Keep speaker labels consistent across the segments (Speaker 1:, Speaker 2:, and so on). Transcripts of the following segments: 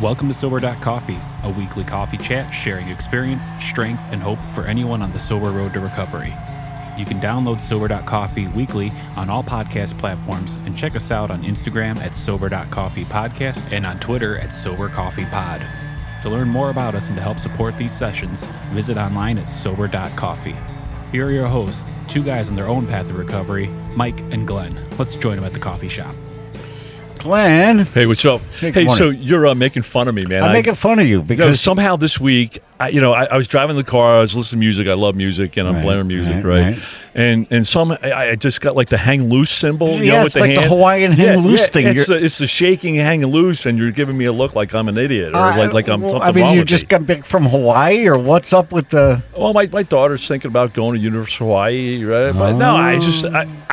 Speaker 1: Welcome to Sober.Coffee, a weekly coffee chat sharing experience, strength, and hope for anyone on the sober road to recovery. You can download Sober.Coffee weekly on all podcast platforms and check us out on Instagram at Sober.Coffee Podcast and on Twitter at Sober.Coffee Pod. To learn more about us and to help support these sessions, visit online at Sober.Coffee. Here are your hosts, two guys on their own path to recovery, Mike and Glenn. Let's join them at the coffee shop.
Speaker 2: Glenn.
Speaker 3: Hey, what's up? Hey, so you're making fun of me, man.
Speaker 2: I'm making fun of you because
Speaker 3: somehow this week, I was driving the car, I was listening to music. I love music, and I'm blaring music, right? And I just got like the hang loose symbol, with
Speaker 2: it's
Speaker 3: the
Speaker 2: like
Speaker 3: hand.
Speaker 2: the Hawaiian hang loose thing.
Speaker 3: It's the shaking hang loose, and you're giving me a look like I'm an idiot or like I'm something wrong
Speaker 2: you
Speaker 3: with
Speaker 2: just
Speaker 3: me.
Speaker 2: got back from Hawaii, or what's up with the?
Speaker 3: Well, my daughter's thinking about going to University of Hawaii, right? But no, I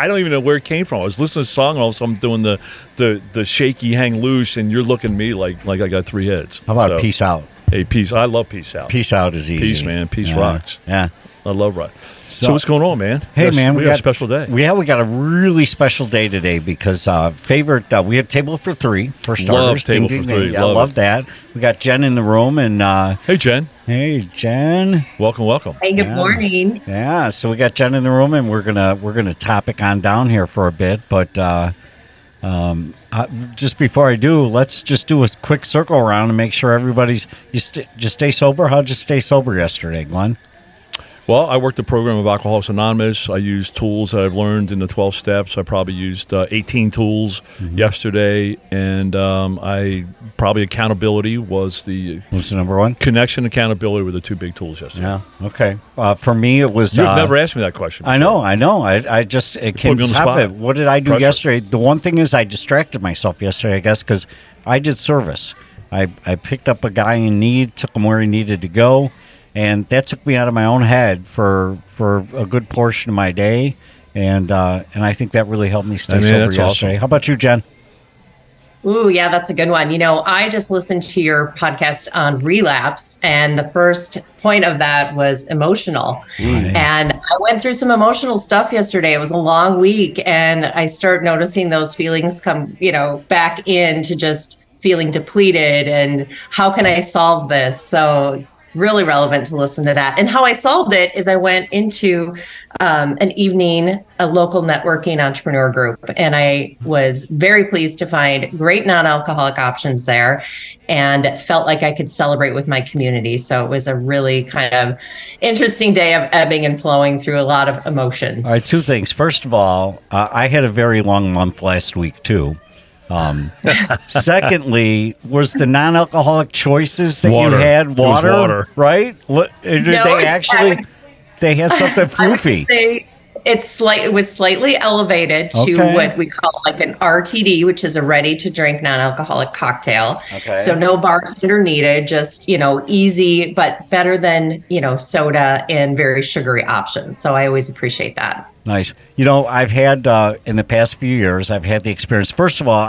Speaker 3: don't even know where it came from. I was listening to a song, and all of a sudden I'm doing the shaky hang loose, and you're looking at me like I got three heads.
Speaker 2: How about peace out?
Speaker 3: Hey, peace. I love peace out.
Speaker 2: Peace out is easy.
Speaker 3: Peace, man. Peace rocks.
Speaker 2: Yeah.
Speaker 3: I love rock. So what's going on, man?
Speaker 2: Hey, man.
Speaker 3: We got a special day.
Speaker 2: We got a really special day today because we have table for three for starters.
Speaker 3: Love table for three.
Speaker 2: I love that. We got Jen in the room. And
Speaker 3: hey, Jen.
Speaker 2: Hey, Jen.
Speaker 3: Welcome.
Speaker 4: Hey, good morning.
Speaker 2: Yeah, so we got Jen in the room, and we're gonna topic on down here for a bit, but just before I do, let's just do a quick circle around and make sure everybody's just stay sober. How'd you stay sober yesterday, Glenn?
Speaker 3: Well, I worked the program of Alcoholics Anonymous. I used tools that I've learned in the 12 steps. I probably used 18 tools yesterday, and accountability was the
Speaker 2: number one.
Speaker 3: Connection, accountability were the two big tools yesterday.
Speaker 2: Yeah. Okay. For me, it was.
Speaker 3: You've never asked me that question before.
Speaker 2: I know. I just it came
Speaker 3: on the spot.
Speaker 2: What did I do yesterday? The one thing is I distracted myself yesterday, I guess, because I did service. I picked up a guy in need, took him where he needed to go. And that took me out of my own head for a good portion of my day, and I think that really helped me stay sober yesterday. Awesome. How about you, Jen?
Speaker 4: Ooh, yeah, that's a good one. I just listened to your podcast on relapse, and the first point of that was emotional. And I went through some emotional stuff yesterday. It was a long week, and I start noticing those feelings come, back into just feeling depleted, and how can I solve this? So really relevant to listen to that. And how I solved it is I went into an evening, a local networking entrepreneur group, and I was very pleased to find great non-alcoholic options there and felt like I could celebrate with my community. So it was a really kind of interesting day of ebbing and flowing through a lot of emotions.
Speaker 2: All right, two things. First of all, I had a very long month last week too. Secondly, was the non-alcoholic choices that you had water, right? They had something floofy.
Speaker 4: It was slightly elevated to what we call like an RTD, which is a ready-to-drink non-alcoholic cocktail. Okay. So no bartender needed, just, easy, but better than, soda and very sugary options. So I always appreciate that.
Speaker 2: Nice. I've had, in the past few years, I've had the experience. First of all,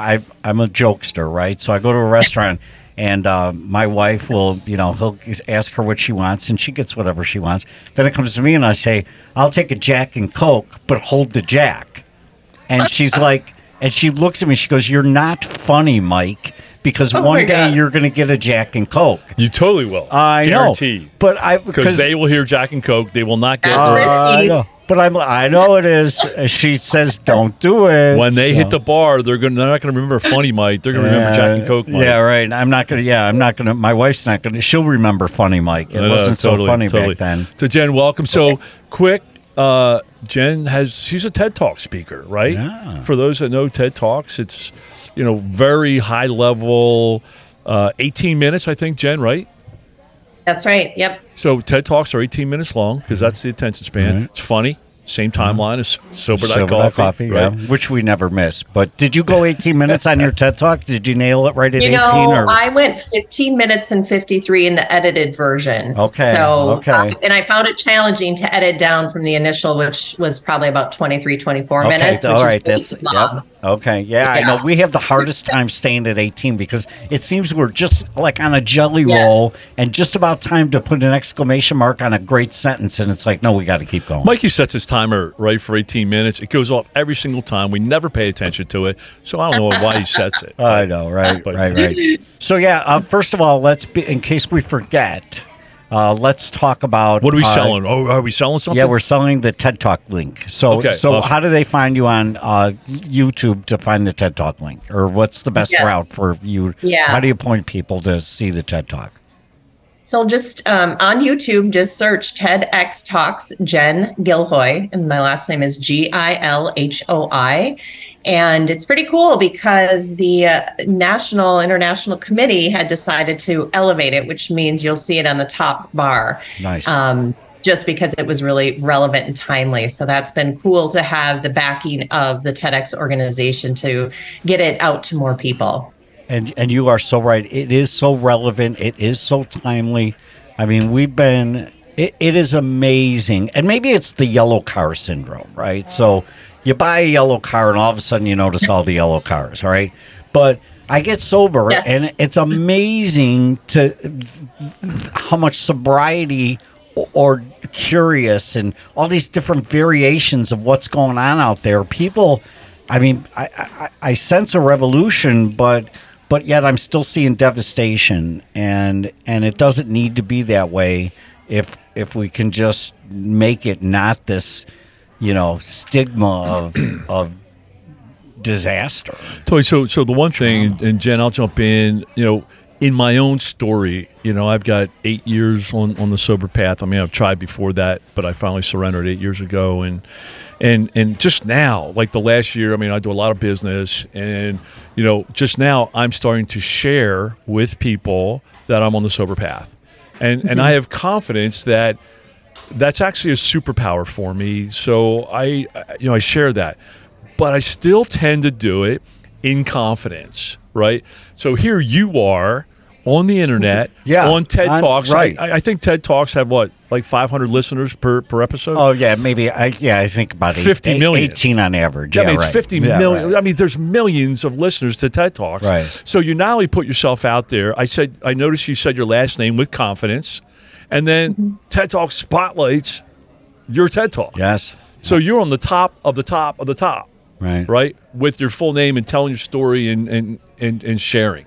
Speaker 2: I'm a jokester, right? So I go to a restaurant and my wife will, he'll ask her what she wants and she gets whatever she wants. Then it comes to me and I say, I'll take a Jack and Coke, but hold the Jack. And she's like, and she looks at me, she goes, "You're not funny, Mike. Because one day you're going to get a Jack and Coke."
Speaker 3: You totally will.
Speaker 2: I
Speaker 3: Guaranteed.
Speaker 2: know. But
Speaker 3: because they will hear Jack and Coke. They will not get
Speaker 4: risky.
Speaker 2: I know. But I know it is. She says, "Don't do it."
Speaker 3: When they hit the bar, they're not going to remember Funny Mike. They're going to remember Jack and Coke Mike.
Speaker 2: Yeah, right. I'm not going to. My wife's not going to. She'll remember Funny Mike. It wasn't so funny back then.
Speaker 3: So Jen, welcome. So quick. Jen she's a TED Talk speaker, right?
Speaker 2: Yeah.
Speaker 3: For those that know TED Talks, it's very high level. 18 minutes, I think, Jen, right?
Speaker 4: That's right. Yep.
Speaker 3: So TED Talks are 18 minutes long because that's the attention span. It's funny. Same timeline as Sober.Coffee, right?
Speaker 2: Which we never miss. But did you go 18 minutes on your TED Talk? Did you nail it right at 18?
Speaker 4: I went 15 minutes and 53 in the edited version.
Speaker 2: Okay.
Speaker 4: So, and I found it challenging to edit down from the initial, which was probably about 23, 24 minutes.
Speaker 2: All right. That's Okay, yeah, I know. We have the hardest time staying at 18 because it seems we're just like on a jelly roll and just about time to put an exclamation mark on a great sentence. And it's like, no, we got to keep going.
Speaker 3: Mikey sets his timer right for 18 minutes. It goes off every single time. We never pay attention to it. So I don't know why he sets it.
Speaker 2: I know, right. So, first of all, in case we forget, let's talk about
Speaker 3: what are we selling? Are we selling something?
Speaker 2: Yeah, we're selling the TED Talk link. So awesome. How do they find you on YouTube to find the TED Talk link? Or what's the best route for you?
Speaker 4: Yeah.
Speaker 2: How do you point people to see the TED Talk?
Speaker 4: So just on YouTube, just search TEDx Talks Jen Gilhoi, and my last name is Gilhoi. And it's pretty cool because the International Committee had decided to elevate it, which means you'll see it on the top bar.
Speaker 2: Nice.
Speaker 4: Just because it was really relevant and timely. So that's been cool to have the backing of the TEDx organization to get it out to more people.
Speaker 2: And you are so right. It is so relevant. It is so timely. I mean, it is amazing. And maybe it's the yellow car syndrome, right? So you buy a yellow car and all of a sudden you notice all the yellow cars, all right? But I get sober and it's amazing how much sobriety or curious and all these different variations of what's going on out there. People, I mean, I sense a revolution, but yet I'm still seeing devastation, and it doesn't need to be that way if we can just make it not this, stigma of disaster.
Speaker 3: So the one thing, and Jen, I'll jump in, in my own story, I've got 8 years on the sober path. I mean, I've tried before that, but I finally surrendered 8 years ago. And just now, like the last year, I mean, I do a lot of business, and, just now I'm starting to share with people that I'm on the sober path. And I have confidence that that's actually a superpower for me. So I share that, but I still tend to do it in confidence, right? So here you are on the internet, on TED Talks.
Speaker 2: Right.
Speaker 3: I think TED Talks have like 500 listeners per episode?
Speaker 2: Oh, yeah, maybe. I think about
Speaker 3: 50 million.
Speaker 2: 18 on average.
Speaker 3: Yeah, I mean, it's 50 million. Right. I mean, there's millions of listeners to TED Talks.
Speaker 2: Right.
Speaker 3: So you not only put yourself out there, I noticed you said your last name with confidence, and then TED Talk spotlights your TED Talk.
Speaker 2: Yes.
Speaker 3: So you're on the top of the top of the top. Right. With your full name and telling your story and sharing.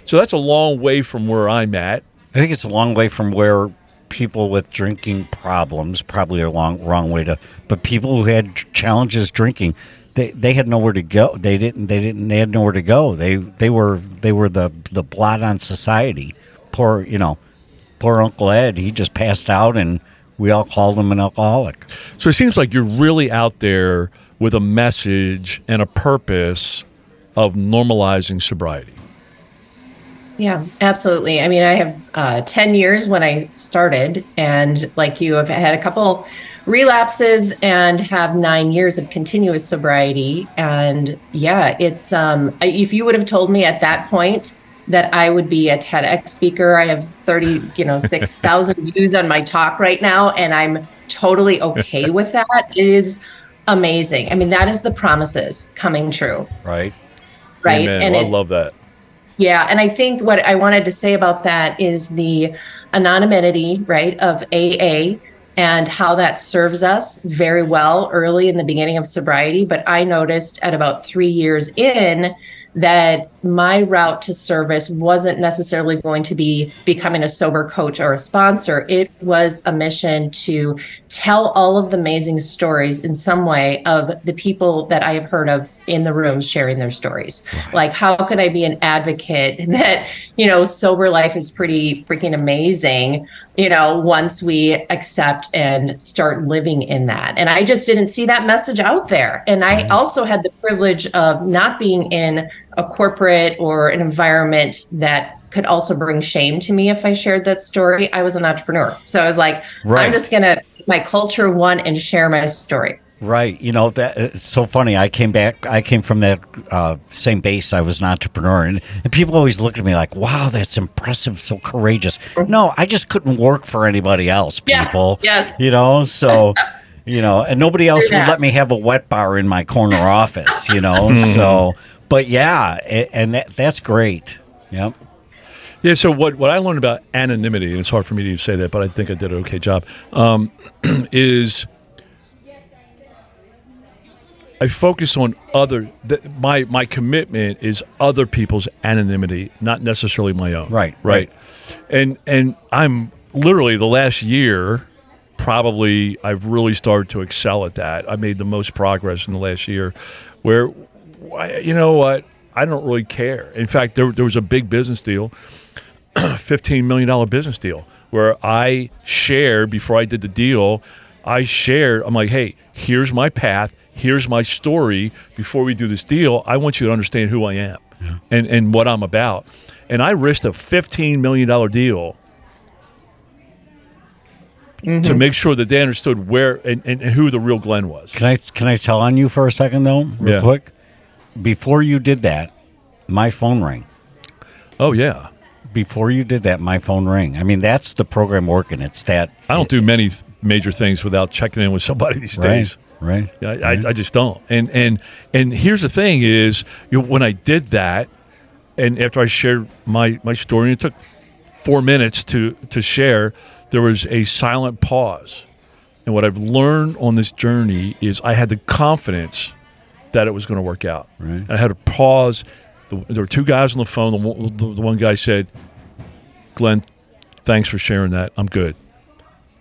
Speaker 3: So that's a long way from where I'm at.
Speaker 2: I think it's a long way from where people with drinking problems, probably a wrong way to, but people who had challenges drinking, they had nowhere to go. They had nowhere to go. They were the blot on society. Poor Uncle Ed, he just passed out and we all called him an alcoholic.
Speaker 3: So it seems like you're really out there with a message and a purpose of normalizing sobriety.
Speaker 4: Yeah, absolutely. I mean, I have 10 years when I started, and like you, have had a couple relapses and have 9 years of continuous sobriety. And yeah, it's if you would have told me at that point that I would be a TEDx speaker, I have 6,000 views on my talk right now, and I'm totally okay with that. It is amazing. I mean, that is the promises coming true.
Speaker 2: Right.
Speaker 3: Amen. And I love that.
Speaker 4: Yeah. And I think what I wanted to say about that is the anonymity, right, of AA and how that serves us very well early in the beginning of sobriety. But I noticed at about 3 years in that my route to service wasn't necessarily going to be becoming a sober coach or a sponsor. It was a mission to tell all of the amazing stories in some way of the people that I have heard of in the room sharing their stories. Right. Like, how could I be an advocate that, sober life is pretty freaking amazing, once we accept and start living in that. And I just didn't see that message out there. And I also had the privilege of not being in a corporate or an environment that could also bring shame to me if I shared that story. I was an entrepreneur. So I was like, I'm just going to make my culture one and share my story.
Speaker 2: Right. That it's so funny. I came from that same base. I was an entrepreneur, and people always look at me like, wow, that's impressive, so courageous. No, I just couldn't work for anybody else, people.
Speaker 4: Yes.
Speaker 2: So and nobody else would let me have a wet bar in my corner office, So, but yeah, and that's great. Yep.
Speaker 3: Yeah, so what I learned about anonymity, and it's hard for me to say that, but I think I did an okay job, is I focus on my commitment is other people's anonymity, not necessarily my own.
Speaker 2: Right.
Speaker 3: And I'm literally the last year, probably I've really started to excel at that. I made the most progress in the last year where, you know what, I don't really care. In fact, there was a big business deal, $15 million business deal, where I shared, before I did the deal, I'm like, hey, here's my path, here's my story. Before we do this deal, I want you to understand who I am and what I'm about. And I risked a $15 million deal to make sure that they understood where and who the real Glenn was.
Speaker 2: Can I tell on you for a second, though, real quick? Before you did that, my phone rang.
Speaker 3: Oh, yeah.
Speaker 2: Before you did that, my phone rang. I mean, that's the program working. It's that.
Speaker 3: I don't do many major things without checking in with somebody these days.
Speaker 2: Right.
Speaker 3: I just don't. And here's the thing is, when I did that, and after I shared my story, and it took 4 minutes to share, there was a silent pause. And what I've learned on this journey is I had the confidence that it was going to work out.
Speaker 2: Right.
Speaker 3: I had to pause. There were two guys on the phone. The one guy said, Glenn, thanks for sharing that. I'm good.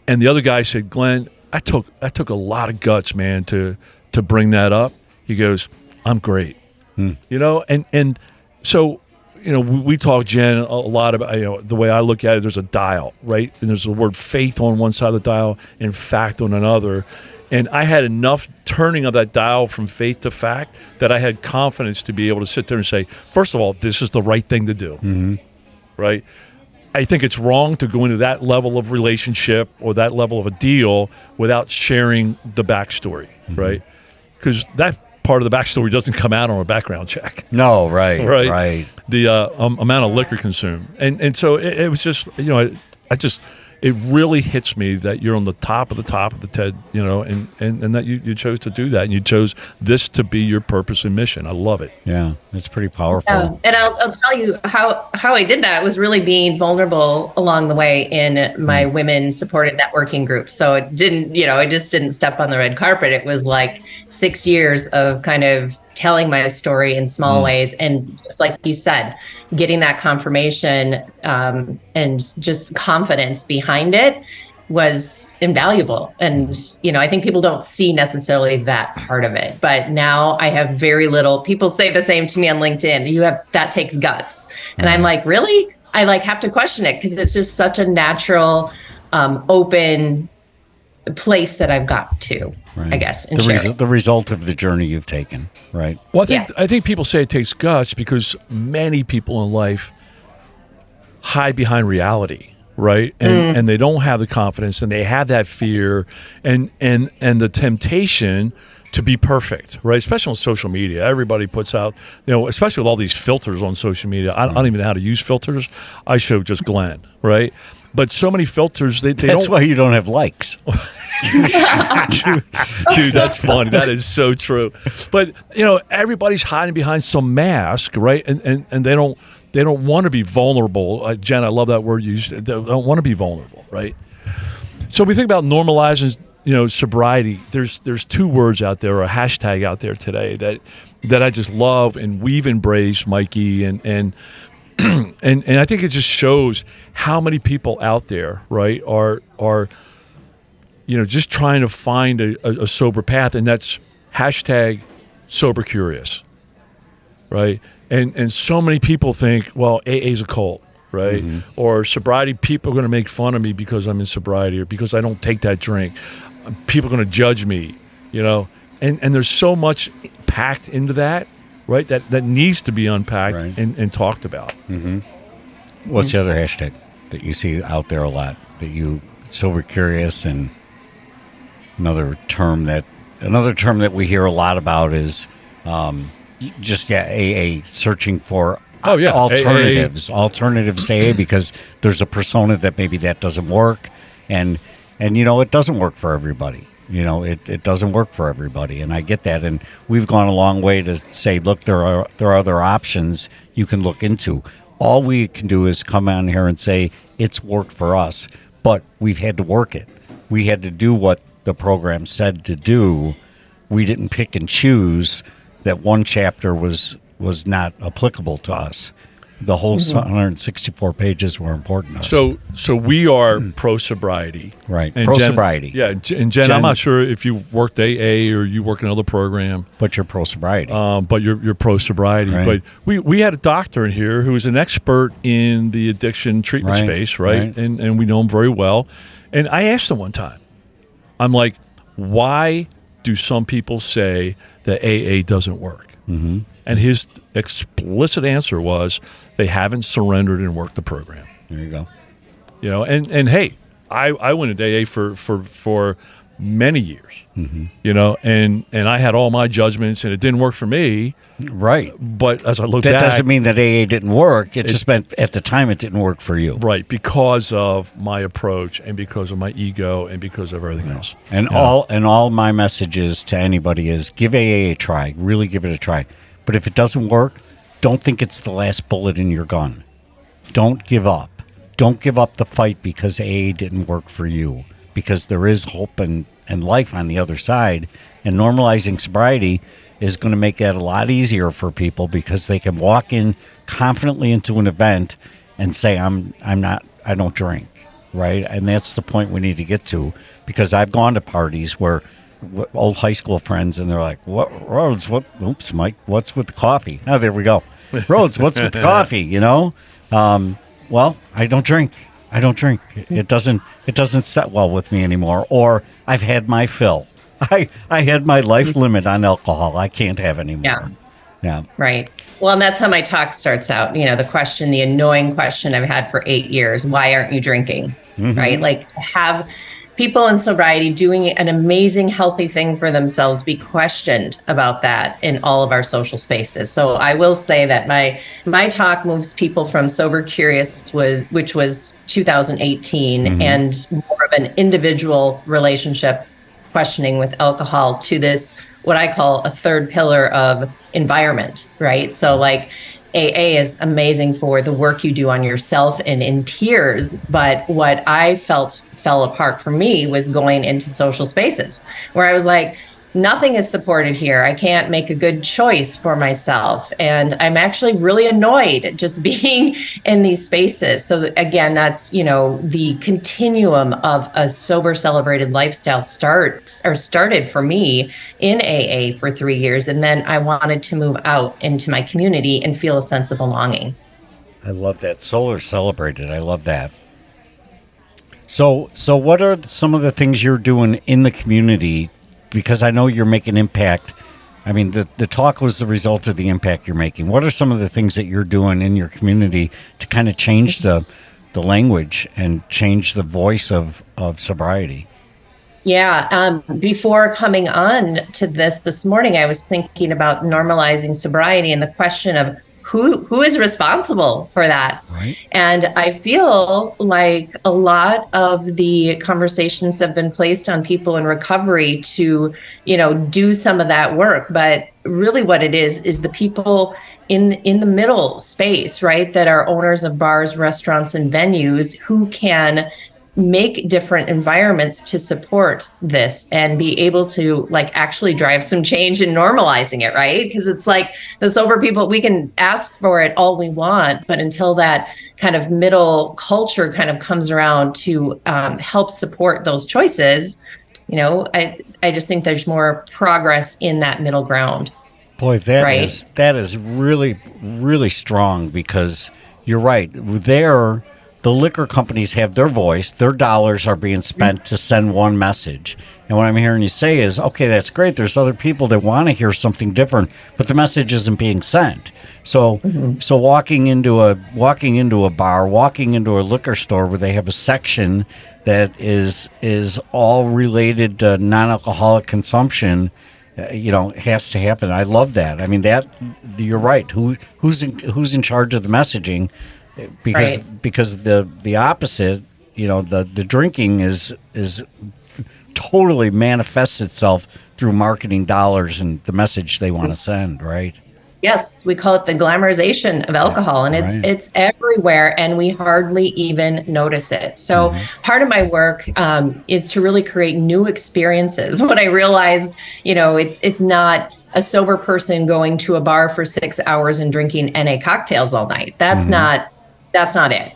Speaker 3: And the other guy said, Glenn, I took a lot of guts, man, to bring that up. He goes, I'm great. And so, we talk, Jen, a lot about, the way I look at it, there's a dial, right? And there's the word faith on one side of the dial and fact on another. And I had enough turning of that dial from faith to fact that I had confidence to be able to sit there and say, first of all, this is the right thing to do, right? I think it's wrong to go into that level of relationship or that level of a deal without sharing the backstory, right? Because that part of the backstory doesn't come out on a background check.
Speaker 2: No, right.
Speaker 3: The amount of liquor consumed. And so it was just, it really hits me that you're on the top of the TED, and that you chose to do that, and you chose this to be your purpose and mission. I love it.
Speaker 2: Yeah, it's pretty powerful.
Speaker 4: And I'll tell you how I did that was really being vulnerable along the way in my women supported networking group. So it didn't, I just didn't step on the red carpet. It was like 6 years of kind of telling my story in small ways. And just like you said, getting that confirmation and just confidence behind it was invaluable. And, I think people don't see necessarily that part of it. But now I have very little, people say the same to me on LinkedIn, that takes guts. And I'm like, really? I have to question it because it's just such a natural, open place that I've got to. Right. I guess,
Speaker 2: the result of the journey you've taken, right?
Speaker 3: Well, I think people say it takes guts because many people in life hide behind reality, right? And they don't have the confidence, and they have that fear, and the temptation to be perfect, right? Especially on social media, everybody puts out, especially with all these filters on social media. I don't even know how to use filters. I show just Glenn, right? But so many filters, they don't.
Speaker 2: That's why you don't have likes.
Speaker 3: Dude, that's funny. That is so true. But everybody's hiding behind some mask, right? And they don't want to be vulnerable. Jen, I love that word you used. They don't want to be vulnerable, right? So we think about normalizing, sobriety. There's two words out there, or a hashtag out there today that I just love, and we've embraced, Mikey, and I think it just shows how many people out there, right, are just trying to find a sober path, and that's hashtag sober curious, right? And so many people think, well, AA is a cult, right? Or sobriety, people are going to make fun of me because I'm in sobriety or because I don't take that drink. People are going to judge me, and there's so much packed into that, right? That needs to be unpacked and talked about.
Speaker 2: What's the other hashtag that you see out there a lot that you sober curious, and another term that we hear a lot about is AA, searching for alternatives to AA, because there's a persona that maybe that doesn't work, and it doesn't work for everybody. It doesn't work for everybody, and I get that. And we've gone a long way to say, look, there are other options you can look into. All we can do is come on here and say it's worked for us, but we've had to work it. We had to do what the program said to do. We didn't pick and choose that one chapter was not applicable to us. The whole 164 pages were important to us.
Speaker 3: So we are pro-sobriety.
Speaker 2: Right,
Speaker 3: And
Speaker 2: pro-sobriety.
Speaker 3: Yeah, and Jen, I'm not sure if you worked AA or you work in another program.
Speaker 2: But you're pro-sobriety.
Speaker 3: But you're pro-sobriety.
Speaker 2: Right.
Speaker 3: But we had a doctor in here who is an expert in the addiction treatment space, right? And we know him very well. And I asked him one time, I'm like, why do some people say that AA doesn't work? Mm-hmm. And his explicit answer was, they haven't surrendered and worked the program.
Speaker 2: There you go.
Speaker 3: And hey, I went into AA for many years, and I had all my judgments, and it didn't work for me.
Speaker 2: Right.
Speaker 3: But as I look back,
Speaker 2: that doesn't mean that AA didn't work. It just meant at the time it didn't work for you.
Speaker 3: Right, because of my approach and because of my ego and because of everything else.
Speaker 2: And all my messages to anybody is give AA a try. Really give it a try. But if it doesn't work, don't think it's the last bullet in your gun. Don't give up. Don't give up the fight because AA didn't work for you. Because there is hope and life on the other side. And normalizing sobriety is going to make that a lot easier for people because they can walk in confidently into an event and say, I don't drink, right? And that's the point we need to get to, because I've gone to parties where old high school friends, and they're like, "What, Rhodes? Oops, Mike, what's with the coffee?" Oh, there we go. Rhodes, what's with the coffee? Well, I don't drink. It doesn't set well with me anymore. Or I've had my fill. I had my life limit on alcohol. I can't have any more. Yeah.
Speaker 4: Right. Well, and that's how my talk starts out. The annoying question I've had for 8 years: why aren't you drinking? Mm-hmm. Right? Like, have people in sobriety doing an amazing, healthy thing for themselves be questioned about that in all of our social spaces. So I will say that my talk moves people from Sober Curious, which was 2018, and more of an individual relationship questioning with alcohol, to this, what I call a third pillar of environment, right? So like, AA is amazing for the work you do on yourself and in peers. But what I felt fell apart for me was going into social spaces where I was like, nothing is supported here. I can't make a good choice for myself. And I'm actually really annoyed just being in these spaces. So again, that's, the continuum of a sober, celebrated lifestyle started for me in AA for 3 years. And then I wanted to move out into my community and feel a sense of belonging.
Speaker 2: I love that. Sober Celebrated. I love that. So what are some of the things you're doing in the community? Because I know you're making impact. I mean, the talk was the result of the impact you're making. What are some of the things that you're doing in your community to kind of change the language and change the voice of sobriety?
Speaker 4: Yeah. Before coming on to this morning, I was thinking about normalizing sobriety and the question of who is responsible for that?
Speaker 2: Right.
Speaker 4: And I feel like a lot of the conversations have been placed on people in recovery to, do some of that work. But really what it is the people in the middle space, right, that are owners of bars, restaurants, and venues who can make different environments to support this and be able to actually drive some change in normalizing it, right? Because it's like the sober people, we can ask for it all we want, but until that kind of middle culture kind of comes around to help support those choices, I just think there's more progress in that middle ground.
Speaker 2: Boy, that is really, really strong, because you're right. The liquor companies have their voice. Their dollars are being spent to send one message. And what I'm hearing you say is, okay, that's great. There's other people that want to hear something different, but the message isn't being sent. So walking into a bar, walking into a liquor store where they have a section that is all related to non-alcoholic consumption, has to happen. I love that. I mean, that you're right. Who's in charge of the messaging? Because the opposite, the drinking is totally manifests itself through marketing dollars and the message they want to send, right?
Speaker 4: Yes, we call it the glamorization of alcohol, and it's everywhere, and we hardly even notice it. So part of my work is to really create new experiences. What I realized, it's not a sober person going to a bar for 6 hours and drinking NA cocktails all night. That's not it.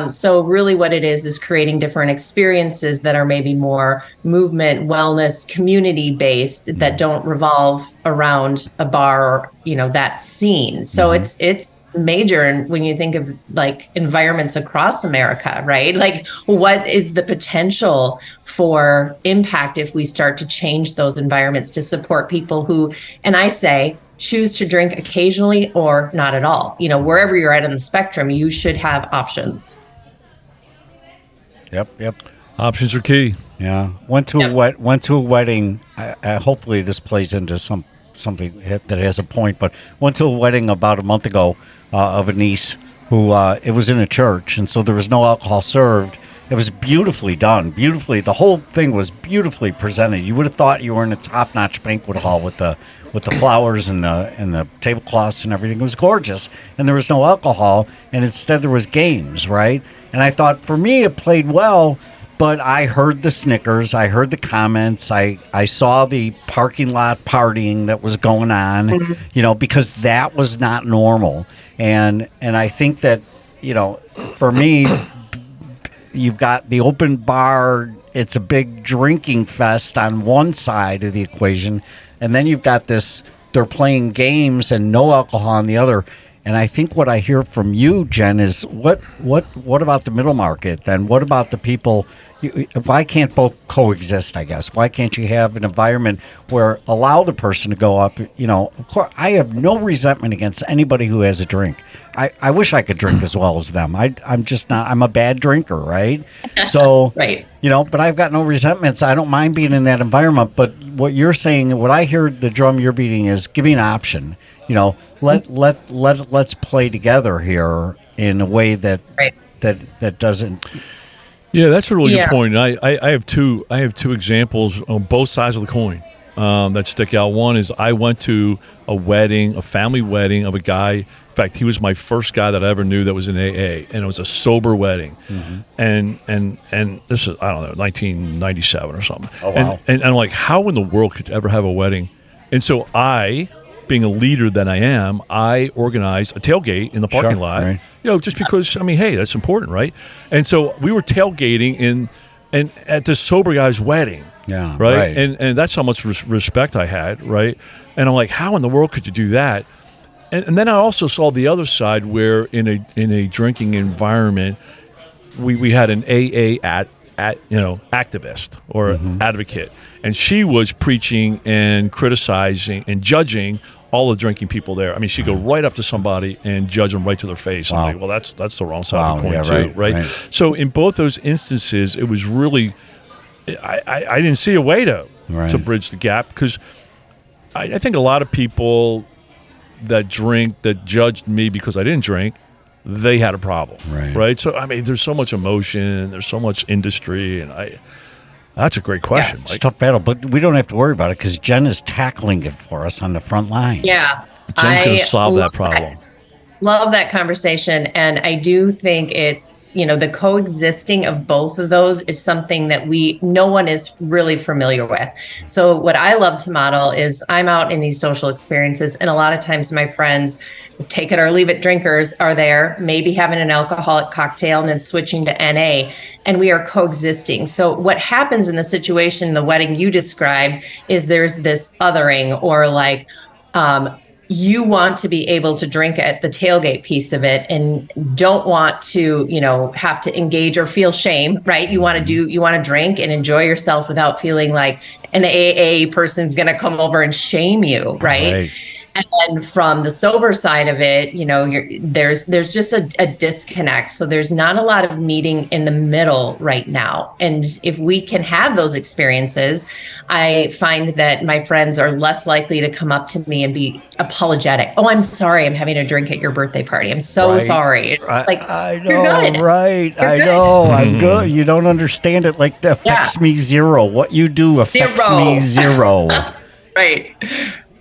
Speaker 4: So really what it is creating different experiences that are maybe more movement, wellness, community based, that don't revolve around a bar or, that scene. So it's major. And when you think of like environments across America, right? Like what is the potential for impact if we start to change those environments to support people who, and I say, choose to drink occasionally or not at all. Wherever you're at on the spectrum, you should have options.
Speaker 2: Yep.
Speaker 3: Options are key.
Speaker 2: Yeah. Went to a wedding. Hopefully this plays into something that has a point, but went to a wedding about a month ago of a niece who, it was in a church, and so there was no alcohol served. It was beautifully done. The whole thing was beautifully presented. You would have thought you were in a top-notch banquet hall with the flowers and the tablecloths and everything. It was gorgeous, and there was no alcohol, and instead there was games, right? And I thought, for me, it played well, but I heard the snickers, I heard the comments, I saw the parking lot partying that was going on, because that was not normal. And I think that, for me, you've got the open bar, it's a big drinking fest on one side of the equation, and then you've got this, they're playing games and no alcohol on the other. And I think what I hear from you, Jen, is what about the middle market then? What about the people? Why can't both coexist, I guess? Why can't you have an environment where allow the person to go up? Of course, I have no resentment against anybody who has a drink. I wish I could drink as well as them. I'm just not. I'm a bad drinker, right? So,
Speaker 4: right.
Speaker 2: But I've got no resentments. I don't mind being in that environment. But what you're saying, what I hear the drum you're beating is give me an option. Let's play together here in a way that doesn't.
Speaker 3: Yeah, that's a really good point. I have two examples on both sides of the coin that stick out. One is I went to a family wedding of a guy. In fact, he was my first guy that I ever knew that was in AA, and it was a sober wedding. And this is, I don't know, 1997 or something.
Speaker 2: Oh, wow.
Speaker 3: And I'm like, how in the world could you ever have a wedding? And so I, being a leader that I am, I organized a tailgate in the parking lot.
Speaker 2: Right.
Speaker 3: Just because, hey, that's important, right? And so we were tailgating and at this sober guy's wedding.
Speaker 2: Yeah,
Speaker 3: right. And that's how much respect I had, right? And I'm like, how in the world could you do that? And then I also saw the other side where in a drinking environment, we had an AA activist or advocate, and she was preaching and criticizing and judging all the drinking people there. I mean, she'd go right up to somebody and judge them right to their face.
Speaker 2: Wow.
Speaker 3: I'm like, well, that's the wrong side of the coin
Speaker 2: yeah,
Speaker 3: too, right? So in both those instances, it was really, I didn't see a way to bridge the gap, because I think a lot of people that judged me because I didn't drink, they had a problem, right? So there's so much emotion, there's so much industry, and that's a great question.
Speaker 2: Yeah, it's a tough battle, but we don't have to worry about it because Jen is tackling it for us on the front line.
Speaker 4: Yeah,
Speaker 3: Jen's going to solve that problem.
Speaker 4: Love that conversation. And I do think it's, the coexisting of both of those is something that no one is really familiar with. So what I love to model is I'm out in these social experiences, and a lot of times my friends, take it or leave it drinkers, are there, maybe having an alcoholic cocktail and then switching to NA, and we are coexisting. So what happens in the situation, the wedding you described, is there's this othering, or like, you want to be able to drink at the tailgate piece of it and don't want to, have to engage or feel shame, right? You want to drink and enjoy yourself without feeling like an AA person's going to come over and shame you, right? And from the sober side of it, there's just a disconnect. So there's not a lot of meeting in the middle right now. And if we can have those experiences, I find that my friends are less likely to come up to me and be apologetic. Oh, I'm sorry, I'm having a drink at your birthday party. I'm so sorry. It's like,
Speaker 2: I know,
Speaker 4: you're good.
Speaker 2: right?
Speaker 4: You're
Speaker 2: I
Speaker 4: good.
Speaker 2: know, I'm good. You don't understand it. Like, that affects me zero. What you do affects me zero.
Speaker 4: Right.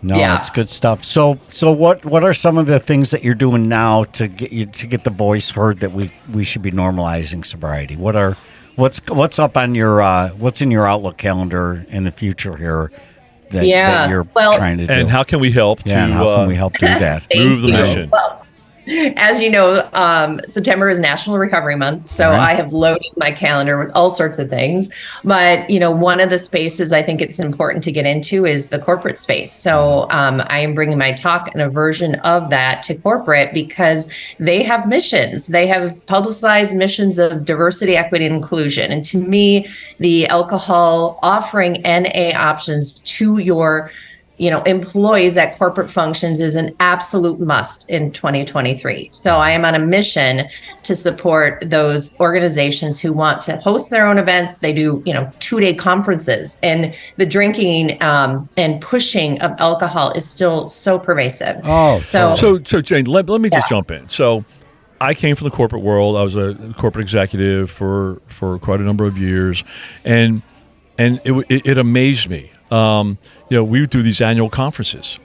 Speaker 2: No, it's good stuff. So what are some of the things that you're doing now to get the voice heard that we should be normalizing sobriety? What's up on your what's in your Outlook calendar in the future here that you're trying to do?
Speaker 3: And how can we help?
Speaker 2: And how can we help do that?
Speaker 3: Move the mission.
Speaker 4: Well, as you know, September is National Recovery Month, so I have loaded my calendar with all sorts of things. But one of the spaces I think it's important to get into is the corporate space. So I am bringing my talk and a version of that to corporate because they have missions. They have publicized missions of diversity, equity, and inclusion. And to me, the alcohol offering NA options to your employees at corporate functions is an absolute must in 2023. So I am on a mission to support those organizations who want to host their own events. They do, 2-day conferences, and the drinking and pushing of alcohol is still so pervasive.
Speaker 3: So Jane, let me just jump in. So I came from the corporate world. I was a corporate executive for quite a number of years, and it amazed me. We would do these annual conferences,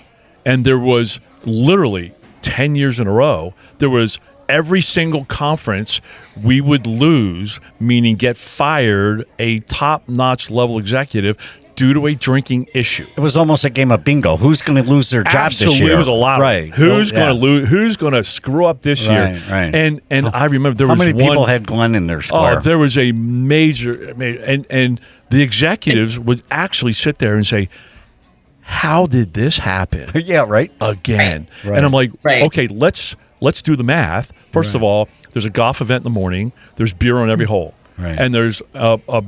Speaker 3: and there was literally 10 years in a row, there was every single conference we would lose, meaning get fired, a top-notch level executive due to a drinking issue.
Speaker 2: It was almost a game of bingo. Who's going to lose their job this year?
Speaker 3: Absolutely, it was a lot.
Speaker 2: Right.
Speaker 3: Who's going to lose? Who's going to screw up this year?
Speaker 2: Right.
Speaker 3: And I remember there was
Speaker 2: how many people had Glenn in their square?
Speaker 3: Oh, there was a major, and the executives would actually sit there and say, how did this happen?
Speaker 2: Yeah, right.
Speaker 3: Again.
Speaker 2: Right.
Speaker 3: And I'm like, okay, let's do the math. First of all, there's a golf event in the morning. There's beer on every hole.
Speaker 2: Right.
Speaker 3: And there's a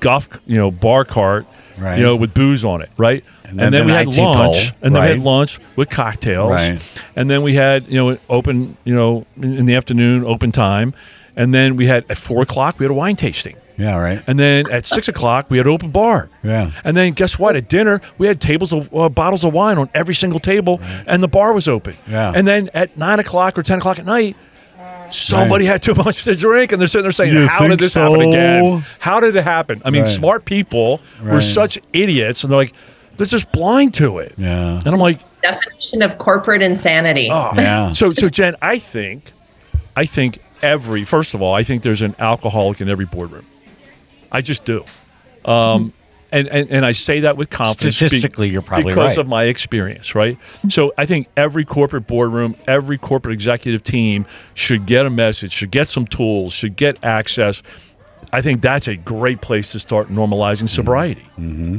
Speaker 3: golf, bar cart, with booze on it, right? And then we had lunch, and then we had lunch with cocktails,
Speaker 2: right?
Speaker 3: And then we had, open, in the afternoon, open time, and then we had at 4:00 we had a wine tasting.
Speaker 2: Yeah, right.
Speaker 3: And then at 6:00 we had open bar.
Speaker 2: Yeah.
Speaker 3: And then guess what? At dinner we had tables of bottles of wine on every single table, and the bar was open.
Speaker 2: Yeah.
Speaker 3: And then at 9:00 or 10:00 at night, somebody had too much to drink, and they're sitting there saying, "How did this happen again? How did it happen?" I mean, smart people were such idiots, and they're just blind to it.
Speaker 2: Yeah.
Speaker 3: And I'm like,
Speaker 4: definition of corporate insanity.
Speaker 3: oh,
Speaker 2: yeah.
Speaker 3: So Jen, I think first of all, I think there's an alcoholic in every boardroom. I just do. And I say that with confidence.
Speaker 2: Statistically, you're probably
Speaker 3: because
Speaker 2: right.
Speaker 3: of my experience, right? So I think every corporate boardroom, every corporate executive team should get a message, should get some tools, should get access. I think that's a great place to start normalizing sobriety.
Speaker 2: Mm-hmm.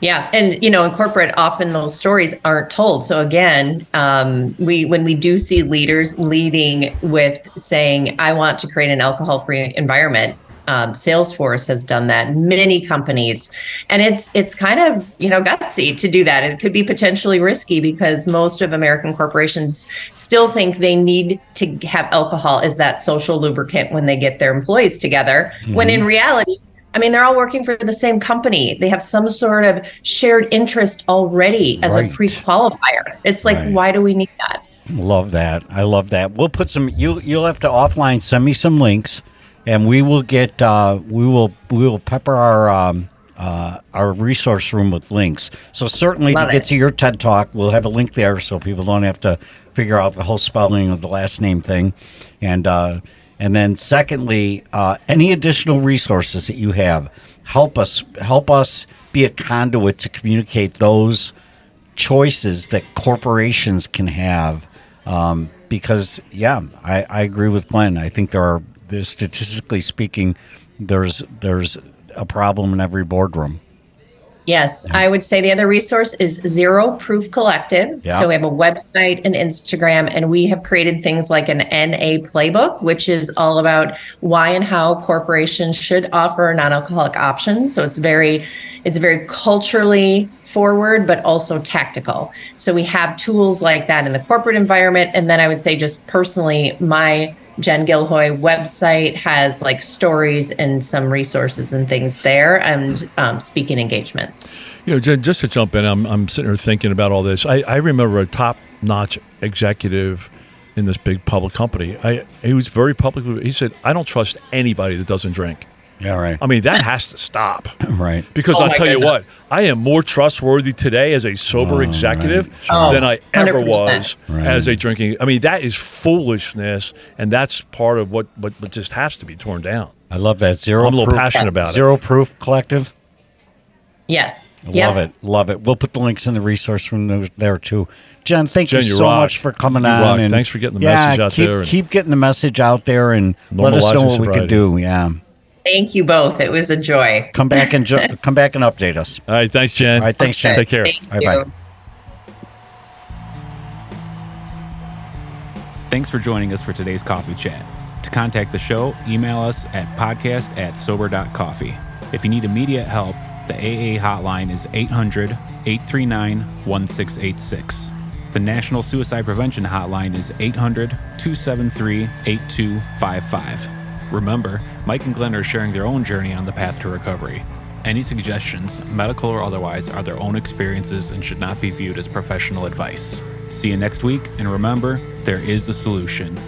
Speaker 4: Yeah. And, in corporate, often those stories aren't told. So again, when we do see leaders leading with saying, I want to create an alcohol-free environment, Salesforce has done that, many companies, and it's kind of, gutsy to do that. It could be potentially risky because most of American corporations still think they need to have alcohol as that social lubricant when they get their employees together, when in reality, they're all working for the same company. They have some sort of shared interest already as a pre-qualifier. It's like, why do we need that?
Speaker 2: Love that. I love that. We'll put some, you'll have to offline send me some links, and we will get, we will pepper our resource room with links. So certainly to get to your TED Talk, we'll have a link there so people don't have to figure out the whole spelling of the last name thing. And then secondly, any additional resources that you have, help us be a conduit to communicate those choices that corporations can have. Because I agree with Glenn. I think there's statistically speaking, there's a problem in every boardroom.
Speaker 4: Yes, I would say the other resource is Zero Proof Collective.
Speaker 2: Yeah.
Speaker 4: So we have a website and Instagram, and we have created things like an NA playbook, which is all about why and how corporations should offer non-alcoholic options. So it's very culturally forward, but also tactical. So we have tools like that in the corporate environment. And then I would say just personally, my Jen Gilhoi website has like stories and some resources and things there, and speaking engagements.
Speaker 3: Jen, just to jump in, I'm sitting here thinking about all this. I remember a top-notch executive in this big public company. He was very public. He said, "I don't trust anybody that doesn't drink."
Speaker 2: Yeah, right.
Speaker 3: I mean, that has to stop.
Speaker 2: Right.
Speaker 3: Because I'll tell you what, I am more trustworthy today as a sober executive than I ever
Speaker 4: 100%.
Speaker 3: was as a drinking. I mean, that is foolishness, and that's part of what just has to be torn down.
Speaker 2: I love that. Zero.
Speaker 3: I'm a little
Speaker 2: proof,
Speaker 3: passionate about it.
Speaker 2: Zero Proof Collective.
Speaker 4: Yes.
Speaker 2: Love it. We'll put the links in the resource room there too. Jen, thank you so
Speaker 3: rock.
Speaker 2: much for coming
Speaker 3: You
Speaker 2: on.
Speaker 3: rock.
Speaker 2: And
Speaker 3: thanks for getting the message out there.
Speaker 2: Keep getting the message out there and let us know what we can do. Yeah.
Speaker 4: Thank you both. It was a joy.
Speaker 2: Come back and update us.
Speaker 3: All right. Thanks, Jen.
Speaker 2: All right. Thanks, Jen.
Speaker 3: Take care.
Speaker 4: Thank
Speaker 2: Bye.
Speaker 4: you.
Speaker 1: Thanks for joining us for today's coffee chat. To contact the show, email us at podcast@Sober.Coffee. If you need immediate help, the AA hotline is 800-839-1686. The National Suicide Prevention Hotline is 800-273-8255. Remember, Mike and Glenn are sharing their own journey on the path to recovery. Any suggestions, medical or otherwise, are their own experiences and should not be viewed as professional advice. See you next week, and remember, there is a solution.